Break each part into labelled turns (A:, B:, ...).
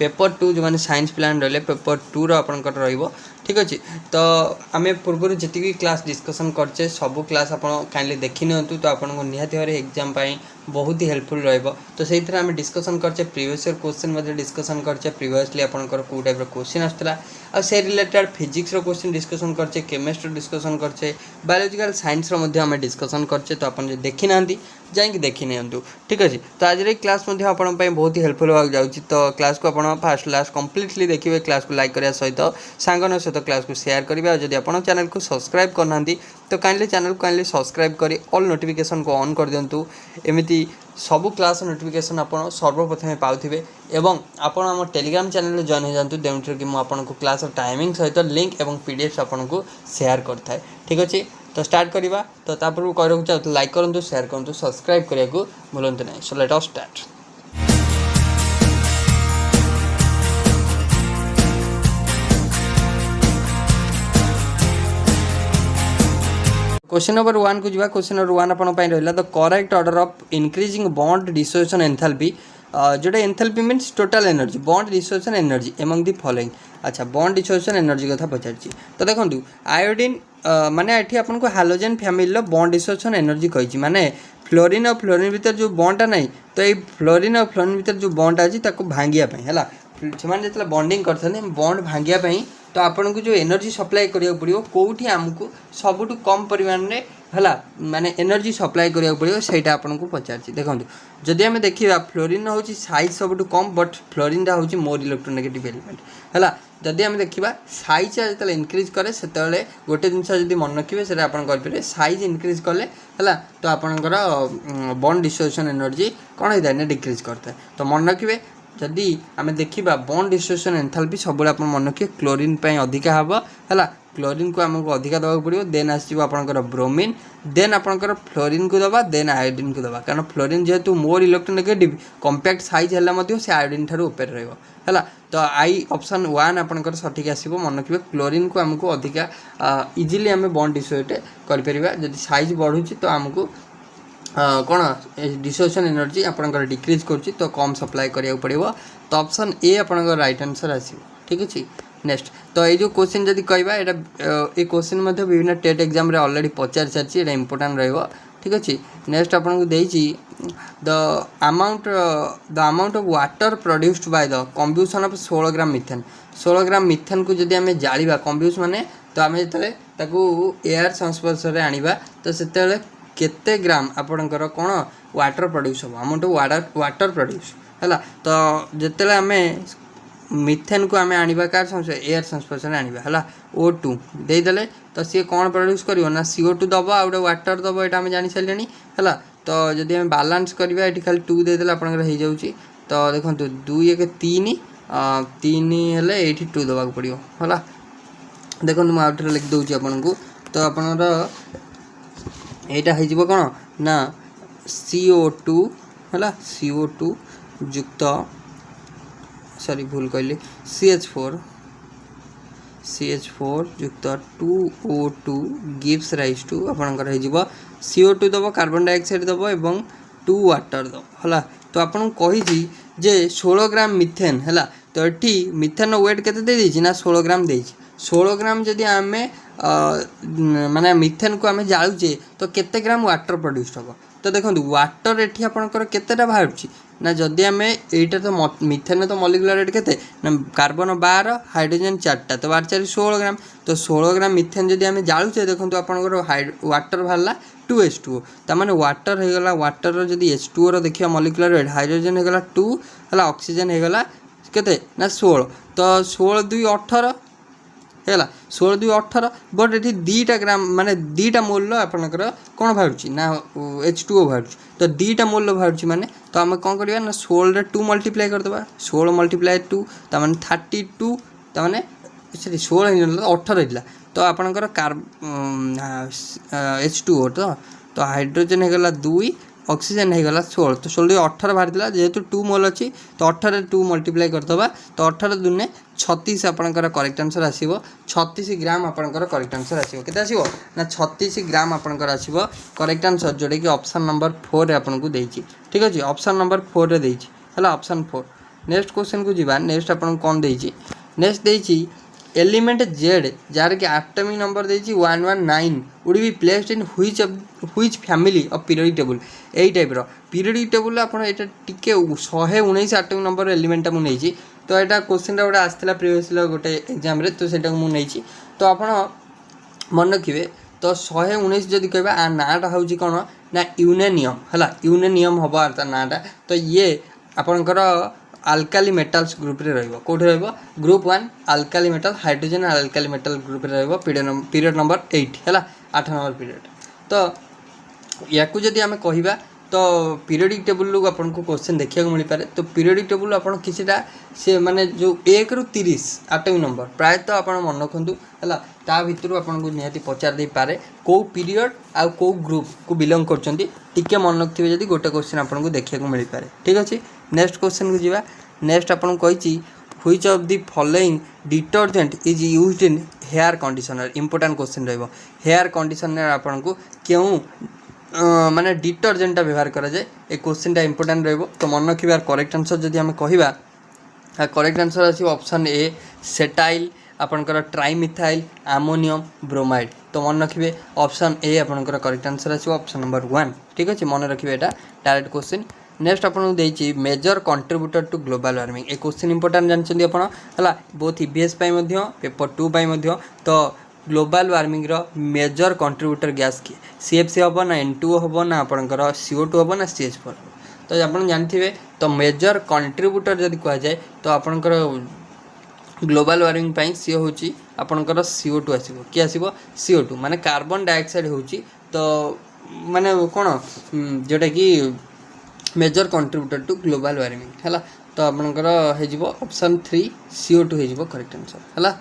A: Paper 2 जो मैंने science plan रही पेपर 2 आपंकर रही ठीक अच्छे। तो आम पूर्व जी क्लास डिस्कसन करचे सब क्लास आप काइंडली देखी नियंतु तो आपको निहाती भाव एग्जाम बहुत ही हेल्पफुल रहिबो। तो से आम डिस्कसन करचे प्रीवियस ईयर क्वेश्चन डिस्कसन करचे प्रीवियसली आपंकर कौ टाइप क्वेश्चन आसला आ से रिलेटेड फिजिक्स क्वेश्चन डिस्कसन करचे केमिस्ट्री डिस्कसन करचे बायोलॉजिकल साइंस आम डिस्कसन करचे। तो आप देखी ना जाइए देखी नियंतु ठीक अच्छे। तो आज क्लास बहुत ही हेल्पफुल होगा जाऊँगी। तो क्लास को आप फास्ट लास्ट कम्प्लीटली देखिए क्लास को लाइक करने सहित सांगन सहित क्लास को शेयर करेंगे। और जब आप चैनल को सब्सक्राइब करना तो काइंडली चैनल को सब्सक्राइब कर ऑल नोटिफिकेशन को ऑन कर दिंतु। एमती सबू क्लास नोटिफिकेशन आप सर्वप्रथम पाउथिबे एवं आपण आम टेलीग्राम चैनल जॉइन हो जातु जो कि मुझे क्लास टाइमिंग सहित लिंक एवं पीडीएफ आपको शेयर करता है ठीक अच्छे। तो स्टार्ट करवा। तो तापर कहूँ चाहते लाइक करूँ शेयर करूँ सब्सक्राइब करने को भूलु ना। So let us start. Question number 1 को जी। क्वेश्चन नंबर 1 आपन रहा the correct order of increasing bond dissociation enthalpy जोटा enthalpy means total energy bond dissociation energy among the following. अच्छा बॉन्ड डिसोसिएशन एनर्जी कथा पचार। तो देखो आयोडीन माने एठी आपन को hydrogen family bond dissociation energy कही माने फ्लोरीन और फ्लोरीन भीतर जो बॉन्डटा नहीं तो ये फ्लोरीन और फ्लोरीन भीतर जो बॉन्ड अच्छी भांगिया है से जो बॉन्डिंग करते बॉन्ड भांगिया तो आपन को जो एनर्जी सप्लाई करिया पड़ियो कोठी हमको सबुठु कम परिमाण में हला माने एनर्जी सप्लाई करिया पड़ियो सेटा आपन को पचारछि। देखंतु जदि हमें देखिबा फ्लोरीन होची साइज सबुठु कम बट फ्लोरीन दा होची मोर इलेक्ट्रोनेगेटिव एलिमेंट हला। जदि हमें देखिबा साइज जेतले इंक्रीज करे सेतले गोटे जिनस जदि मन रखिबे सेटा आपन कर परिबे साइज इंक्रीज करले हला तो आपनकर बॉन्ड डिसोसिएशन एनर्जी कोन होइदा ने डिक्रीज करता है। तो मन रखिबे जदि आम देखा बॉन्ड डिसोसिएशन एंथैल्पी सब मन रखिए क्लोरीन अधिका हम है क्लोरीन को आमको अधिका दवा पड़ो देन आसकर ब्रोमीन देन आपंकर फ्लोरीन को दबा देन आयोडीन को दबा कारण फ्लोरीन जेहेतु मोर इलेक्ट्रोनेगेटिव कंपैक्ट साइज है से आयोडीन ठार ऊपर रहा। तो आई ऑप्शन 1 आपंकर सठिक आसो मन रखिए क्लोरीन को आमको अधिका इजिली आम बॉन्ड डिसोसिएट कर जब साइज बढ़ुची तो आमको कौन डिसोसिएशन एनर्जी आपंकर डिक्रीज कर तो कम सप्लाई करिया पड़ो। तो ऑप्शन ए आपंकर राइट आंसर आसो ठीक अच्छे। नेक्स्ट तो ये जो क्वेश्चन जब कहवा ये क्वेश्चन विभिन्न टेट एग्जाम रे ऑलरेडी पचार सारी इंपोर्टेंट रहिबो ठीक अच्छे। नेक्स्ट आपको देइछि the amount of water produced by the combustion of 16 gram methane 16 gram methane को जब आम जाड़ा कंब्यूस माने तो आम जो एयर संस्पर्श में आनिबा तो से केते ग्राम आपणकर कौन वाटर प्रोड्यूस हम अमाउंट ऑफ वाटर प्रोड्यूस है। तो जिते आम मिथेन को आम आनिबा कार एयर संस्पर्श में आनिबा है O2 देदेले तो सी कौन प्रोड्यूस कर ना CO2 दब आ गए वाटर दब यहाँ आम जानी सारे है। तो जब आम बालांस करवा ये खाली 2 देदेले आपंकर हो जाऊँगी। तो देखो 2 1 3 3 हेल्ले ये 2 दबा पड़ो है। देखो मुझे आउट लिख दूसरी आपन को। तो आपनर यहाँ हो कौन ना CO2 है CO2 युक्त सॉरी भूल कहली CH4 युक्त 2O2 गिव्स राइज टू आपंकर हो CO2 दब कार्बन डाइऑक्साइड दब एवं 2 वाटर दब है। तो आपन कही जे 16 ग्राम मिथेन है तो ये मिथेन वेट के ना 16 ग्राम दे 16 ग्राम जदि आम माने मिथेन को आम जालुचे तो केते ग्राम वाटर प्रोड्यूस हम। तो देखो वाटर एठी आपनकर केतेटा बाहर ना जदि आम एटा तो मिथेन तो मॉलिक्यूलर रेट केते ना कार्बन 12 हाइड्रोजन 4टा तो 12 4 16 ग्राम। तो 16 ग्राम मिथेन जदि आम जालुचे देखो आपनकर वाटर बाहरला 2H2O तामाने वाटर हो गला वाटर जदि H2O रो देखिया मॉलिक्यूलर रेट हाइड्रोजन हो गला 2 है ऑक्सीजन हो गला केते ना 16 तो 16 2 18 है 16 2 18 बट ये 2टा ग्राम माने 2टा मोल आपंकर कौन बाहर ना H2O बाहर तो 2टा मोल बाहर माने तो आम कौन करवा ना 16 रे 2 मल्टीप्लाई करदे 16 मल्टीप्लाई 2 ताने 32 ताने 16 18 होता। तो आपंकर H2O तो हाइड्रोजन होगला 2 ऑक्सीजन होगला 16 तो 16 18 बाहर जेहेतु 2 मोल अच्छी तो 18 2 मल्टीप्लाई करदे तो 18 दुने 36 आपंकर करेक्ट आंसर आसो 36 ग्राम आपंकर करेक्ट आंसर आसो के आसो ना 36 ग्राम आपंकर आसो करेक्ट आंसर जोटा कि ऑप्शन नंबर 4 रे आपन को देछि ठीक अछि। ऑप्शन नंबर 4 रे देछि है ऑप्शन 4 नेक्स्ट क्वेश्चन को जीवा नेक्स्ट आपन कौन देछि नेक्स्ट देछि एलिमेंट जेड जार के एटॉमिक नंबर देछि 119 would be placed in which family of periodic table एई टाइप रो पीरियोडिक टेबल आपन एटा टिके 119 एटॉमिक नंबर एलिमेंट मु नेछि तो एटा क्वेश्चन रा गोटे आस्थिला प्रीवियसली गोटे एग्जाम रे तो सेटा मु नेछि तो आपन मन रखिबे तो 119 जदि कहबा आ नाटा होउछि कोन ना यूरेनियम हला यूरेनियम हबा त नाटा तो ये आपनकर आल्काली मेटल्स ग्रुप रे रहइबो कोठे रहइबो group 1 alkali metal hydrogen alkali metal group रे रहइबो पीरियड नंबर 8 हला 8 नंबर पीरियड तो याकू जदि हमें कहिबा तो पीरियोडिक टेबल लोग आपन को क्वेश्चन देखिया को मिल पारे तो पीरियोडिक टेबल आपन किछटा से माने जो 1 रु 30 एटॉमिक नंबर प्राय तो आपन मन रखंतु हला ता भितरु आपन को निहाती पचार दे पारे को पीरियड आ को ग्रुप को बिलोंग करचंती टिके मन रखथिबे जदि गोटे क्वेश्चन आपन को देखिया को मिल पारे ठीक अछि नेक्स्ट क्वेश्चन को जीवा नेक्स्ट आपन कहिची which of the following detergent is used in hair conditioner important question रहइबो हेयर कंडीशनर आपन को क्यों माने डिटर्जेंट व्यवहार करा जाए ए क्वेश्चन इंपोर्टेंट रहइबो तो मन रखिबार करेक्ट आंसर जदि हमें कहिबा करेक्ट आंसर आसी ऑप्शन ए सेटाइल आपनकर ट्राइमिथाइल अमोनियम ब्रोमाइड तो मन रखिबे ऑप्शन ए आपनकर करेक्ट आंसर आसी ऑप्शन नंबर 1 ठीक अछि मन रखिबे एटा डायरेक्ट क्वेश्चन नेक्स्ट आपन देछि major contributor to global warming ए क्वेश्चन इंपोर्टेंट जानछन्ती आपन हला बोथ ईबीएस पई मध्य पेपर 2 पई मध्य तो ग्लोबल वार्मिंग रो मेजर कंट्रीब्यूटर गैस की सीएफसी हबो ना N2 हबो ना आपनकर CO2 हबो ना CH4 तो आपन जानथिबे तो मेजर कंट्रीब्यूटर जदि कह जाए तो आपनकर ग्लोबल वार्मिंग पई सी होची आपनकर CO2 आसीबो कि आसीबो CO2 माने कार्बन डाइऑक्साइड होची तो माने कोन जेटा कि major contributor to global warming हला तो आपनकर हे जिवो ऑप्शन 3 CO2 हे जिवो करेक्ट आंसर हला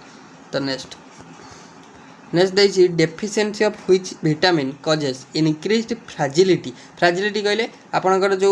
A: तो नेक्स्ट देछि deficiency of which vitamin causes increased fragility कहले आपनकर जो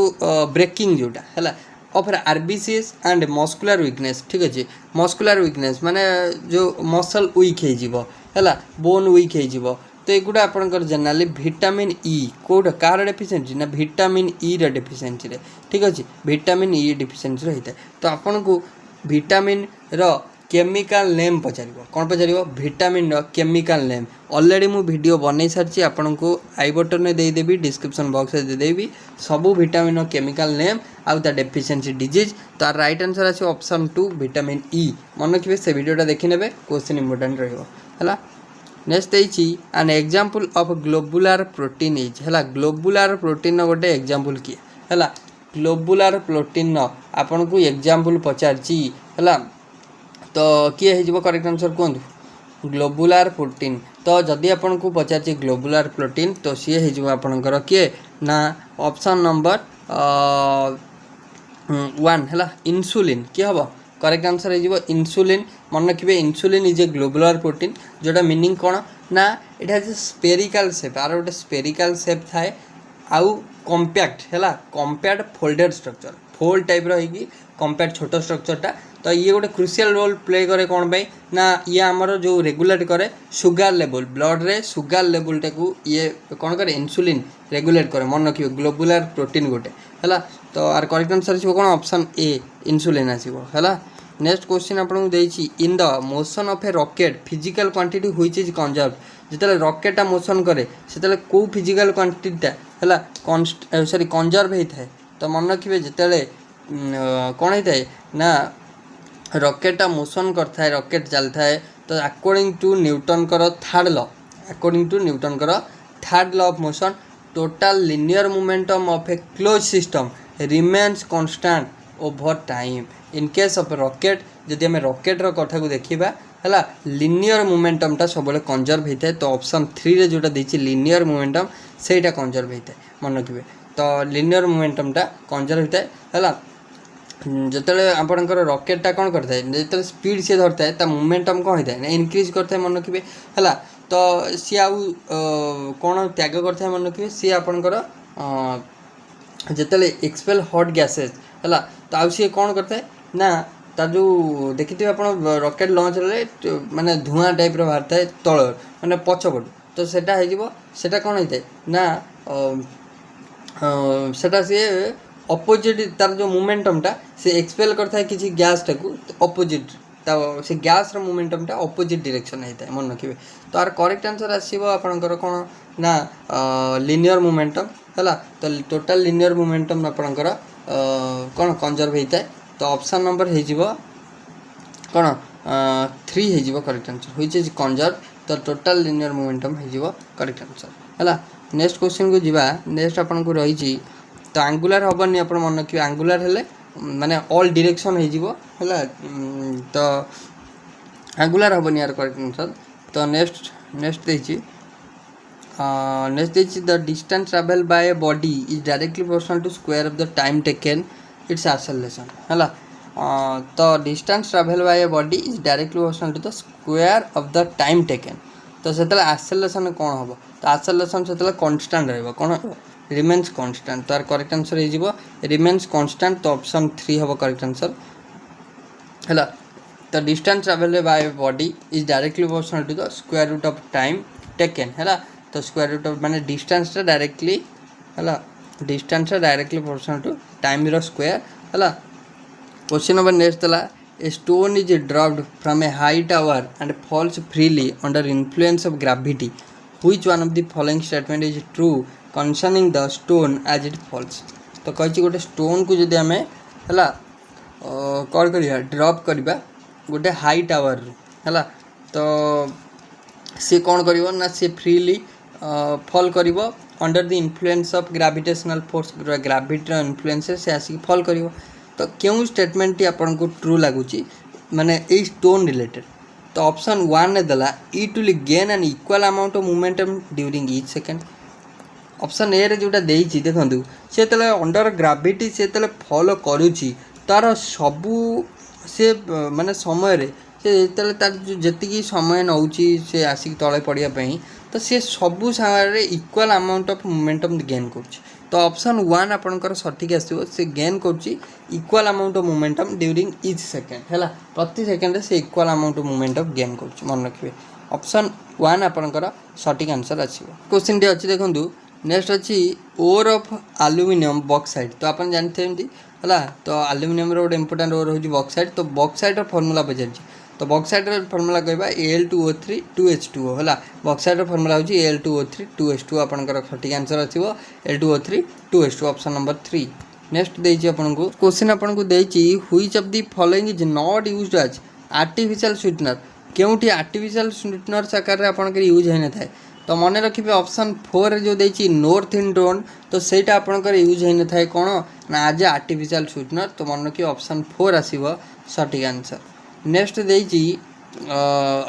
A: ब्रेकिंग जोटा हला of RBCs and muscular weakness ठीक अछि मस्कुलर वीकनेस माने जो मसल वीक हे जिवो हला बोन वीक हे जिवो तो एगुडा आपनकर generally vitamin E code car deficiency ना विटामिन ई रे डेफिशिएंसी रे ठीक अछि विटामिन ई डेफिशिएंसी रहिता तो आपन को विटामिन रो केमिकल नेम पचारिबो कोन पचारिबो विटामिन रो केमिकल नेम ऑलरेडी मु वीडियो बनै सारची आपन को आई बटन में दे देबी डिस्क्रिप्शन बॉक्स में दे देबी सबु विटामिन रो केमिकल नेम आउ ता डेफिशिएंसी डिजीज तो राइट आंसर आसी ऑप्शन 2 विटामिन ई मन रखिबे से वीडियोटा देखि नेबे क्वेश्चन इंपोर्टेंट रहइबो हला नेक्स्ट देछि an example of globular protein is हला ग्लोबुलर प्रोटीन गोटे एग्जांपल की हला ग्लोबुलर प्रोटीन आपन को एग्जांपल पचारची हला तो किए हे करेक्ट आंसर कहतु ग्लोबुलर प्रोटीन तो जदि आपन को पचारची ग्लोबुलर प्रोटीन तो सी हे आपनकर किए ना ऑप्शन नंबर 1 हला इंसुलिन किए हम करेक्ट आंसर हो इंसुलिन मन रखिए insulin is a globular protein जोटा मीनिंग कौन ना इट हैज स्पेरिकल शेप आर गोटे स्पेरिकल शेप थाए आउ कंपैक्ट है compact folded structure fold type रही कंपैक्ट छोट स्ट्रक्चरटा तो ये गोटे क्रुशियल रोल प्ले करे कौन पे ना ये आमर जो रेगुलेट करे सुगर लेवल ब्लड रे सुगर लेवल टाकू ये कौन करे इंसुलिन रेगुलेट करे मन रखिए ग्लोबुलर प्रोटीन गोटे है तो आर करेक्ट आंसर आसो कौन ऑप्शन ए इंसुलिन आसो है नेक्स्ट क्वेश्चन आपको देछि in the motion of a rocket physical quantity which is conserve जितले रॉकेटा मोशन करे सेतले को फिजिकल क्वांटिटीटा है सॉरी कंजर्व होता है तो मन रखिए जितले कौन होता है ना रॉकेटा मोशन करता है रॉकेट चलता है तो अकॉर्डिंग टू न्यूटन कर third law third law of motion total linear momentum of A close system remains constant over time in case of rocket जदि आम रॉकेट कथा को देखा है लिनियर मोमेंटमटा सब कंजर्व होता है तो ऑप्शन 3 रे जोटा देछि लिनियर मोमेंटम सेटा कंजर्व होता है मन रखिए तो लिनियर मोमेंटमटा कंजर्व होता है जिते आपंकर रॉकेटा कौन करता है जो स्पीड सी धरता है मोमेंटम कौन होता है इनक्रीज करता है मन रखिए है तो सी आउ कौन त्याग करता है मन रखिए सी आपंकर जिते एक्सपेल हॉट गैसेज है तो आउ सी कौन करता है ना ता जो देखिए आप रॉकेट लॉन्च रे माने धुआं टाइप रो बाहरता है तल माने पछपट तो सेटा कौन होता है ना सेटा सी अपोजिट तार जो मोमेंटमटा से एक्सपेल करता है किसी गैसटा को अपोजिट से गैस मोमेंटमटा अपोजिट डायरेक्शन होता है मन रखिए। तो आर करेक्ट आंसर आसो आपंकर कौन ना लिनियर मोमेंटम है। तो टोटल लिनियर मोमेंटम आपंकर कौन कंजर्व होता है। तो ऑप्शन नंबर हो कौन 3 हो correct answer which is conserve. तो टोटल लिनियर मोमेंटम हो करेक्ट आंसर है। नेक्स्ट क्वेश्चन को जीवा। नेक्स्ट आपन को रही तो आंगुलार हेनी आप मन रखिए आंगुलार हेले माने ऑल डायरेक्शन है। तो आंगुलार हेनी यार करेक्ट आंसर। तो नेक्स्ट देछि the distance travel by a body is directly proportional to square of the time taken its acceleration है। तो distance travel by a body is directly proportional to the square of the time taken. तो से acceleration कौन हम तो acceleration से constant रही कौन रिमेन्स कांस्टेंट। तो करेक्ट आंसर हो रिमेन्स कांस्टेंट। तो ऑप्शन 3 हम करेक्ट आंसर है। तो distance travel by body is directly proportional to the square root of time taken है। तो स्क्वायर रूट ऑफ माने डिस्टेंस डायरेक्टली है distance directly proportional to time रो स्क्वायर है। क्वेश्चन नंबर नेक्स्ट है a stone is dropped from a high tower and falls freely under influence of gravity which one of the following statement is true concerning the stone age it falls. तो कही गोटे stone को जब आम है कौन कर ड्रॉप करवा गोटे हाई टावर है। तो सी कौन कर ना सी फ्रीली फॉल कर under the influence of gravitational force gravity influence से आसिक फॉल कर। तो क्यों स्टेटमेंट टी आपन को ट्रू लगुच माने ए स्टोन रिलेटेड। तो ऑप्शन 1 ने दला it will gain N equal amount of momentum during each second. Option A रे जोटा देइछि देखंतु से तले अंडर ग्रेविटी से तले फॉलो करूछि तार सबू से माने समय रे से तले तार जतिकी समय नउछि से आसिक तळे पड़िया पई तो से सबू सारे equal amount of momentum gain करूछि। तो ऑप्शन 1 आपनकर सठिक आसो से गेन करूछि equal amount of momentum during each second है। प्रति सेकेंड से equal amount of momentum gain करूछि मन रखिए। ऑप्शन 1 आपनकर सठिक आंसर आसीबो। क्वेश्चन टी अछि देखंतु नेक्स्ट अच्छी ओर ऑफ एल्युमिनियम बॉक्साइट। तो आप जानते हैं है। तो एल्युमिनियम गोटे इंपोर्टेंट ओर हूँ बॉक्साइट। तो बॉक्साइट फॉर्मूला पचार तो बॉक्साइट फॉर्मूला कहवा Al2O3 2H2O है। बॉक्साइट फॉर्मूला हूँ Al2O3 2H2O आपंकर सठिक आंसर आसो Al2O3 2H2 option number 3। Next देइछि आपनको क्वेश्चन आपनको देइछि which of the following is not used as artificial sweetener. केउठी आर्टिफिशियल स्वीटनर आकार आपंकर यूज होने थाए। तो मन रखिए ऑप्शन 4 जो देइछि नॉर्थ इंडोन तो सेटा आपंकर यूज होने थाए कौन ना एज आर्टिफिशियल स्वीटनर। तो मन रखिए ऑप्शन 4 आसीबो सठिक आंसर। नेक्स्ट देइछि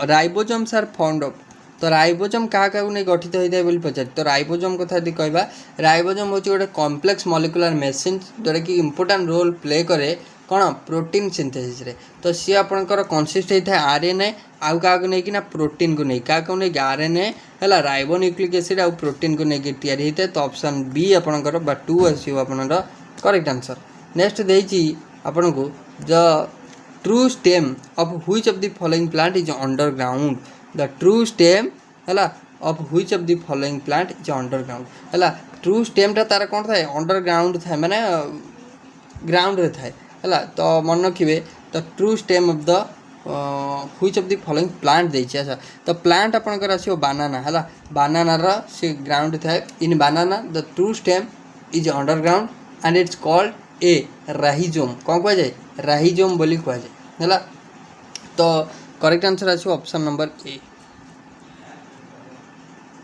A: राइबोसोम्स आर फाउंड ऑफ। तो राइबोसोम क्या नहीं गठित होता है पचार। तो राइबोसोम कथा यदि कहवा राइबोसोम हूँ गोटे कॉम्प्लेक्स मॉलिक्यूलर मशीन जोटा कि इंपोर्टेंट रोल प्ले करे कौन प्रोटीन सिंथेसिस रे। तो सी आपंकर कंसिस्ट होता है आरएनए आउ क्या नहीं प्रोटीन को नहीं क्या नहीं आरएनए है राइबोन्यूक्लिक एसिड आउ प्रोटीन को लेकिन तैयारी होता है। तो ऑप्शन बी आपंकर 2 आसो आपनर करेक्ट आंसर। नेक्स्ट देइछि आपन को the true stem of which of the following plant is underground. The true stem है of which of the following plant is underground है। ट्रू स्टेम टा तार कौन थाए अंडरग्राउंड थाए माने ग्राउंड रे थाए है। तो मन रखिए the true stem of the which of the following plant देइछि। अच्छा तो प्लांट आपनकर आसीओ बानाना है। बानाना रा से ग्राउंड थाए in banana the true stem is underground and it's called a rhizome. कौन कह जाए राइजोम बोली कह जाए है। तो करेक्ट आंसर आसीओ option number A.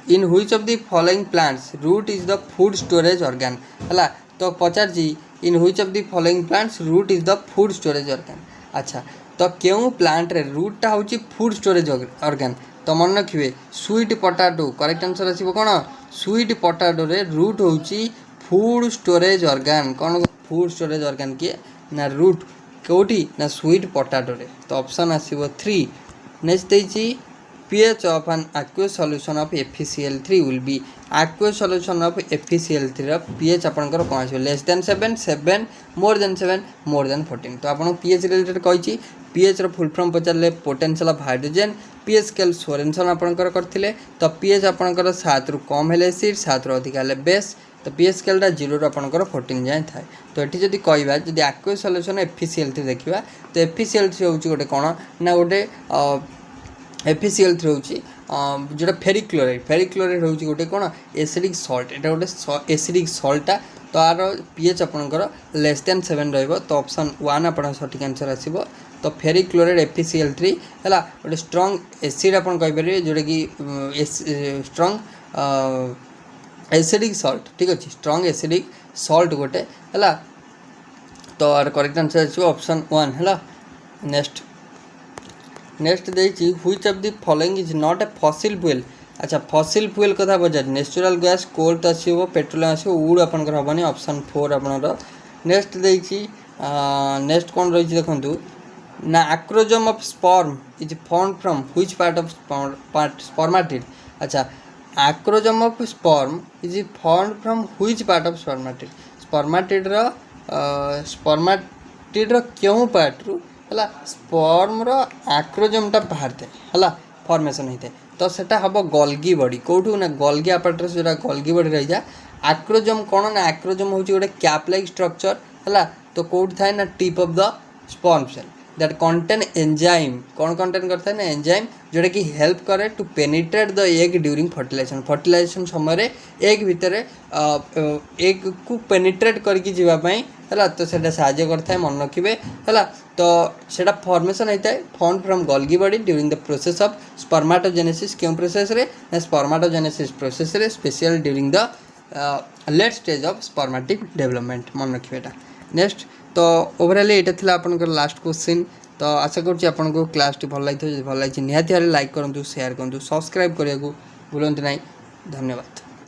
A: In which of the following plants root is the food storage organ है। तो पचार in which of the following plants root is the food storage organ. अच्छा तो क्यों प्लांट रे रूटा हूँ फूड स्टोरेज ऑर्गन। तो मन रखिए स्वीट पोटाटो करेक्ट आंसर आसीबो कौन स्वीट पोटाटो रे रूट हूँ फूड स्टोरेज ऑर्गन। कौन फूड स्टोरेज ऑर्गन किए ना रूट कौटी ना स्वीट पोटाटो रे। तो ऑप्शन आसीबो 3। नेक्स्ट देइछि pH of an aqueous solution of FeCl3 will be aqueous solution of FeCl3 ର pH आपनकर कौन आसीबो less than 7 7 more than 7 more than 14। तो आपन pH रिलेटेड कहिछि pH रो फुल फॉर्म पचारले potential of hydrogen pH scale Sorensen आपनकर करथिले। तो pH आपनकर 7 रु कम हेले एसिड 7 रु अधिक हेले बेस तो पीएच स्केलटा 0 ରୁ आपणकर 14 जाए थाए। तो ये जदि कहवा जदि एक्वस सॉल्यूशन FeCl3 देखा तो FeCl3 हूँ गोटे कौन ना गोटे FeCl3 हूँ जोटा फेरिक क्लोराइड हूँ गोटे कौन एसिडिक सल्ट एटा गोटे एसिडिक सल्टा तो आर पीएच आपणकर लेस देन 7 रहिबो। तो ऑप्शन 1 आपण सठिक आंसर आसीबो। तो फेरिक क्लोराइड FeCl3 है गोटे स्ट्रॉन्ग एसिड आपन कहि परिबे जोटा कि स्ट्रॉन्ग एसिडिक सल्ट ठीक अच्छे स्ट्रॉन्ग एसिडिक सल्ट गोटे है। तो आर करेक्ट आंसर आसीबो ऑप्शन 1 है। नेक्स्ट देखिए which of the following is not a fossil fuel. अच्छा फॉसिल फ्यूल कथा पचार नेचुरल गैस कोल तो आसो पेट्रोलियम आसो वुड आपंकर हेनी ऑप्शन 4 आपनर। नेक्स्ट देखिए नेक्स्ट कौन रही देखु ना acrosome of sperm is form from which part of spermatid. अच्छा acrosome of sperm is form from which part of spermatid spermatid क्यों पार्ट रु है स्पर्म एक्रोजम टा बाहर थाए है फॉर्मेशन होता है। तो सेटा हम गोल्गी बॉडी कौटू ना गोल्गी आपार्टस जो गोल्गी बॉडी रही जाए। एक्रोजम कौन ना एक्रोजम हूँ गोटे कैप लाइक स्ट्रक्चर है। तो कौट थाए ना tip of the sperm cell that contain enzyme कौन कंटेन करता है ना एंजाइम जोटा कि हेल्प करे to penetrate the egg during fertilization समय एग भितर एग को पेनिट्रेट करके जीवाई है। तो सेटा साहाଯ୍य करता है मन रखिए है। तो सेटा फॉर्मेशन होता है form from Golgi body during the process of spermatogenesis क्यों प्रोसेस रे ना स्पर्माटोजेनेसिस प्रोसेस रे special during the late stage of spermatic development मन रखिए। नेक्स्ट तो ओवरऑल ये था आपनकर लास्ट क्वेश्चन। तो आशा करुँच आपको क्लास टी भल लगी भल लगी निहाती भाव लाइक करूँ शेयर करूँ सब्सक्राइब करने को भूलु ना। धन्यवाद।